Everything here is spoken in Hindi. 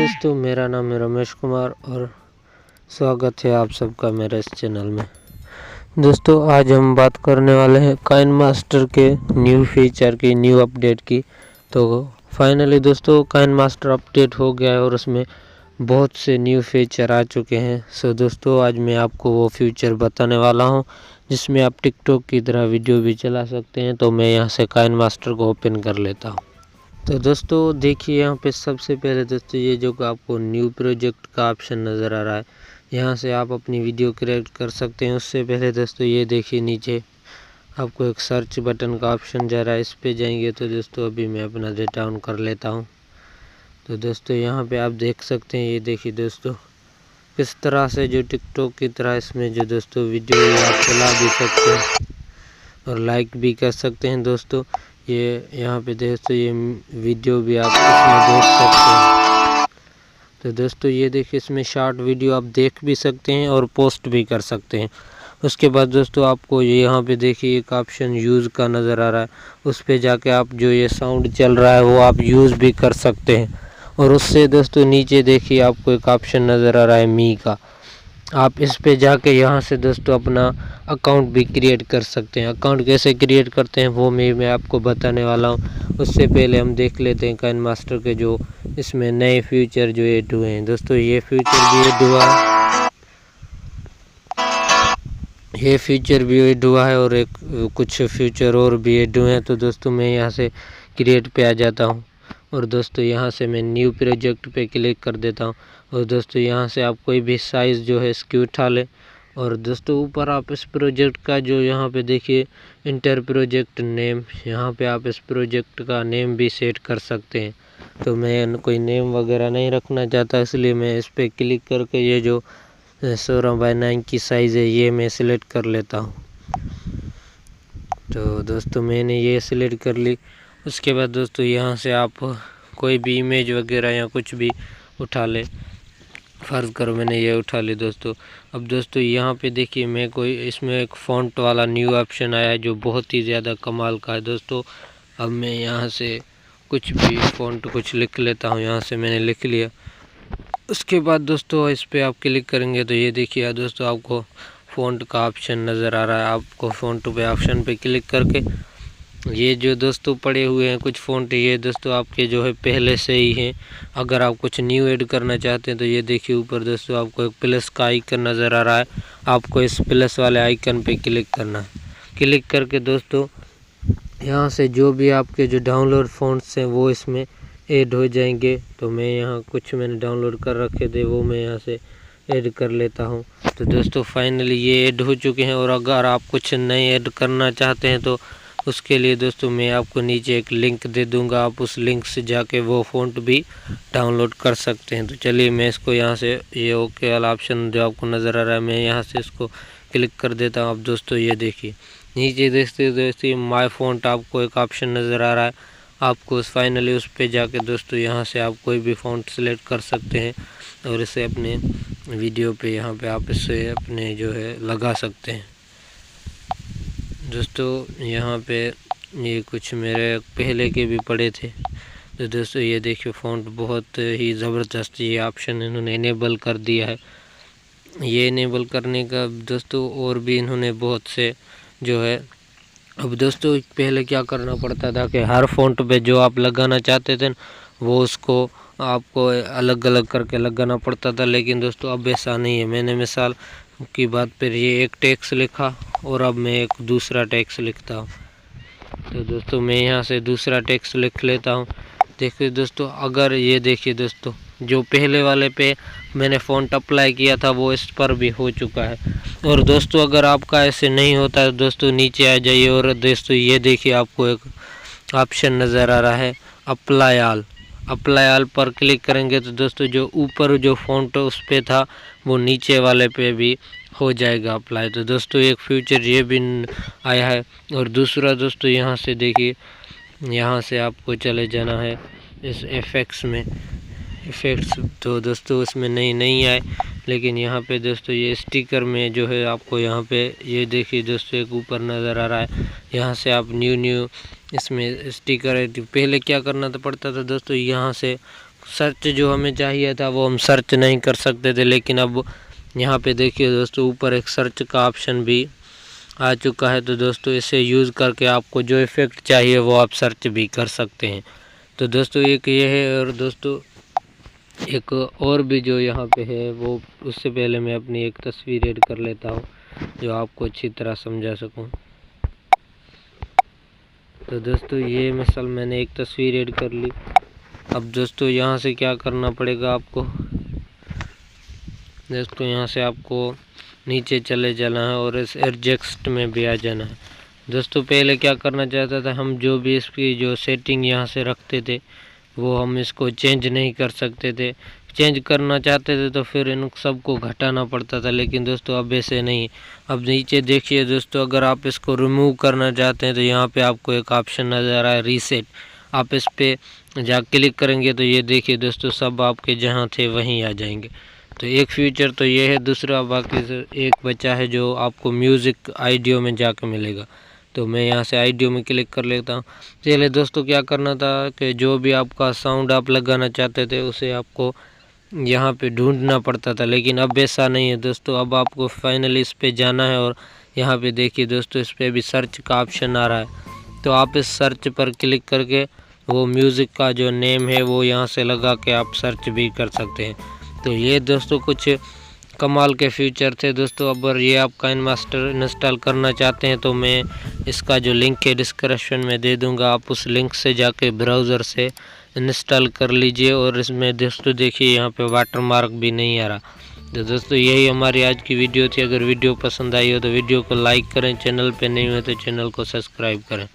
दोस्तों, मेरा नाम है रमेश कुमार और स्वागत है आप सबका मेरे इस चैनल में। दोस्तों, आज हम बात करने वाले हैं काइनमास्टर के न्यू फीचर की, न्यू अपडेट की। तो फाइनली दोस्तों काइनमास्टर अपडेट हो गया है और उसमें बहुत से न्यू फीचर आ चुके हैं। सो दोस्तों, आज मैं आपको वो फीचर बताने वाला हूं जिसमें आप टिकटॉक की तरह वीडियो भी चला सकते हैं। तो मैं यहां से काइनमास्टर को ओपन कर लेता हूं। तो दोस्तों देखिए, यहाँ पे सबसे पहले दोस्तों ये जो आपको न्यू प्रोजेक्ट का ऑप्शन नज़र आ रहा है, यहाँ से आप अपनी वीडियो क्रिएट कर सकते हैं। उससे पहले दोस्तों ये देखिए नीचे आपको एक सर्च बटन का ऑप्शन जा रहा है, इस पे जाएंगे तो दोस्तों अभी मैं अपना डेटा ऑन कर लेता हूँ। तो दोस्तों यहाँ पे आप देख सकते हैं, ये देखिए दोस्तों किस तरह से जो टिकटॉक की तरह इसमें जो दोस्तों वीडियो आप चला भी सकते हैं और लाइक भी कर सकते हैं। दोस्तों ये यहाँ पे दोस्तों ये वीडियो भी आप इसमें देख सकते हैं। तो दोस्तों ये देखिए, इसमें शॉर्ट वीडियो आप देख भी सकते हैं और पोस्ट भी कर सकते हैं। उसके बाद दोस्तों आपको ये यहाँ पे देखिए एक ऑप्शन यूज़ का नज़र आ रहा है, उस पे जाके आप जो ये साउंड चल रहा है वो आप यूज़ भी कर सकते हैं। और उससे दोस्तों नीचे देखिए आपको एक ऑप्शन नज़र आ रहा है मी का, आप इस पे जाके यहाँ से दोस्तों अपना अकाउंट भी क्रिएट कर सकते हैं। अकाउंट कैसे क्रिएट करते हैं वो मैं आपको बताने वाला हूँ। उससे पहले हम देख लेते हैं काइनमास्टर के जो इसमें नए फीचर जो ऐड हुए हैं। दोस्तों ये फीचर भी ऐड हुआ है, ये फीचर भी ऐड हुआ है और एक कुछ फीचर और भी ऐड हुए हैं। तो दोस्तों मैं यहाँ से क्रिएट पे आ जाता हूँ और दोस्तों यहाँ से मैं न्यू प्रोजेक्ट पे क्लिक कर देता हूँ। और दोस्तों यहाँ से आप कोई भी साइज़ जो है इसकी उठा लें। और दोस्तों ऊपर आप इस प्रोजेक्ट का जो यहाँ पे देखिए इंटर प्रोजेक्ट नेम, यहाँ पे आप इस प्रोजेक्ट का नेम भी सेट कर सकते हैं। तो मैं कोई नेम वगैरह नहीं रखना चाहता, इसलिए मैं इस पर क्लिक करके ये जो 16x9 की साइज़ है ये मैं सिलेक्ट कर लेता हूँ। तो दोस्तों मैंने ये सिलेक्ट कर ली। उसके बाद दोस्तों यहाँ से आप कोई भी इमेज वगैरह या कुछ भी उठा ले, फ़र्ज़ करो मैंने ये उठा ली दोस्तों। अब दोस्तों यहाँ पे देखिए मैं कोई इसमें एक फ़ॉन्ट वाला न्यू ऑप्शन आया है जो बहुत ही ज़्यादा कमाल का है दोस्तों। अब मैं यहाँ से कुछ भी फ़ॉन्ट कुछ लिख लेता हूँ, यहाँ से मैंने लिख लिया। उसके बाद दोस्तों इस पर आप क्लिक करेंगे तो ये देखिए दोस्तों आपको फ़ॉन्ट का ऑप्शन नज़र आ रहा है। आपको फ़ॉन्ट पे ऑप्शन पे क्लिक करके ये जो दोस्तों पड़े हुए हैं कुछ फ़ॉन्ट, ये दोस्तों आपके जो है पहले से ही हैं। अगर आप कुछ न्यू ऐड करना चाहते हैं तो ये देखिए ऊपर दोस्तों आपको एक प्लस का आइकन नज़र आ रहा है, आपको इस प्लस वाले आइकन पे क्लिक करना है। क्लिक करके दोस्तों यहाँ से जो भी आपके जो डाउनलोड फ़ॉन्ट्स हैं वो इसमें ऐड हो जाएंगे। तो मैं यहाँ कुछ मैंने डाउनलोड कर रखे थे वो मैं यहाँ से ऐड कर लेता हूँ। तो दोस्तों फाइनली ये ऐड हो चुके हैं। और अगर आप कुछ नए ऐड करना चाहते हैं तो उसके लिए दोस्तों मैं आपको नीचे एक लिंक दे दूंगा, आप उस लिंक से जाके वो फ़ॉन्ट भी डाउनलोड कर सकते हैं। तो चलिए मैं इसको यहाँ से ये ओके वाला ऑप्शन जो आपको नज़र आ रहा है मैं यहाँ से इसको क्लिक कर देता हूँ। अब दोस्तों ये देखिए नीचे देखते माय फ़ॉन्ट आपको एक ऑप्शन नज़र आ रहा है, आपको फाइनली उस पर जाके दोस्तों यहाँ से आप कोई भी फ़ॉन्ट सेलेक्ट कर सकते हैं और इसे अपने वीडियो पे यहाँ पे आप इसे अपने जो है लगा सकते हैं। दोस्तों यहाँ पे ये कुछ मेरे पहले के भी पड़े थे। तो दोस्तों ये देखिए फ़ॉन्ट बहुत ही ज़बरदस्त ये ऑप्शन इन्होंने इनेबल कर दिया है। ये इनेबल करने का दोस्तों और भी इन्होंने बहुत से जो है, अब दोस्तों पहले क्या करना पड़ता था कि हर फ़ॉन्ट पे जो आप लगाना चाहते थे वो उसको आपको अलग अलग करके लगाना पड़ता था, लेकिन दोस्तों अब ऐसा नहीं है। मैंने मिसाल की बात पर ये एक टेक्स्ट लिखा और अब मैं एक दूसरा टेक्स्ट लिखता हूँ। तो दोस्तों मैं यहाँ से दूसरा टेक्स्ट लिख लेता हूँ। देखिए दोस्तों अगर ये देखिए दोस्तों जो पहले वाले पे मैंने फ़ॉन्ट अप्लाई किया था वो इस पर भी हो चुका है। और दोस्तों अगर आपका ऐसे नहीं होता है दोस्तों नीचे आ जाइए और दोस्तों ये देखिए आपको एक ऑप्शन नज़र आ रहा है अप्लाई ऑल पर क्लिक करेंगे तो दोस्तों जो ऊपर जो फ़ॉन्ट उस पर था वो नीचे वाले पे भी हो जाएगा अप्लाई। तो दोस्तों एक फीचर ये भी आया है। और दूसरा दोस्तों यहाँ से देखिए, यहाँ से आपको चले जाना है इस इफ़ेक्ट्स में, इफ़ेक्ट्स तो दोस्तों उसमें नहीं आए, लेकिन यहाँ पे दोस्तों ये स्टिकर में जो है आपको यहाँ पे ये देखिए दोस्तों एक ऊपर नज़र आ रहा है, यहाँ से आप न्यू इसमें स्टिकर है। पहले क्या करना तो पड़ता था दोस्तों, यहाँ से सर्च जो हमें चाहिए था वो हम सर्च नहीं कर सकते थे, लेकिन अब यहाँ पे देखिए दोस्तों ऊपर एक सर्च का ऑप्शन भी आ चुका है। तो दोस्तों इसे यूज़ करके आपको जो इफ़ेक्ट चाहिए वो आप सर्च भी कर सकते हैं। तो दोस्तों एक ये है, और दोस्तों एक और भी जो यहाँ पे है वो, उससे पहले मैं अपनी एक तस्वीर ऐड कर लेता हूँ जो आपको अच्छी तरह समझा सकूँ। तो दोस्तों ये मिसाल मैंने एक तस्वीर ऐड कर ली। अब दोस्तों यहाँ से क्या करना पड़ेगा आपको, दोस्तों यहाँ से आपको नीचे चले जाना है और इस एडजस्ट में भी आ जाना है। दोस्तों पहले क्या करना चाहता था, हम जो भी इसकी जो सेटिंग यहाँ से रखते थे वो हम इसको चेंज नहीं कर सकते थे। चेंज करना चाहते थे तो फिर इन सबको घटाना पड़ता था, लेकिन दोस्तों अब ऐसे नहीं। अब नीचे देखिए दोस्तों, अगर आप इसको रिमूव करना चाहते हैं तो यहाँ पे आपको एक ऑप्शन नज़र आ रहा है रीसेट। आप इस पर जा क्लिक करेंगे तो ये देखिए दोस्तों सब आपके जहाँ थे वहीं आ जाएंगे। तो एक फीचर तो ये है, दूसरा बाकी से एक बचा है जो आपको म्यूज़िक आइडियो में जाकर मिलेगा। तो मैं यहाँ से आइडियो में क्लिक कर लेता हूँ। पहले दोस्तों क्या करना था कि जो भी आपका साउंड आप लगाना चाहते थे उसे आपको यहाँ पे ढूंढना पड़ता था, लेकिन अब ऐसा नहीं है दोस्तों। अब आपको फाइनली इस पे जाना है और यहाँ पे देखिए दोस्तों इस पर भी सर्च का ऑप्शन आ रहा है। तो आप इस सर्च पर क्लिक करके वो म्यूज़िक का जो नेम है वो यहाँ से लगा के आप सर्च भी कर सकते हैं। तो ये दोस्तों कुछ कमाल के फीचर थे दोस्तों। अगर ये आप काइनमास्टर इंस्टॉल करना चाहते हैं तो मैं इसका जो लिंक है डिस्क्रिप्शन में दे दूंगा, आप उस लिंक से जाके ब्राउज़र से इंस्टॉल कर लीजिए। और इसमें दोस्तों देखिए यहाँ पे वाटरमार्क भी नहीं आ रहा। तो दोस्तों यही हमारी आज की वीडियो थी। अगर वीडियो पसंद आई हो तो वीडियो को लाइक करें, चैनल पे नहीं हुए तो चैनल को सब्सक्राइब करें।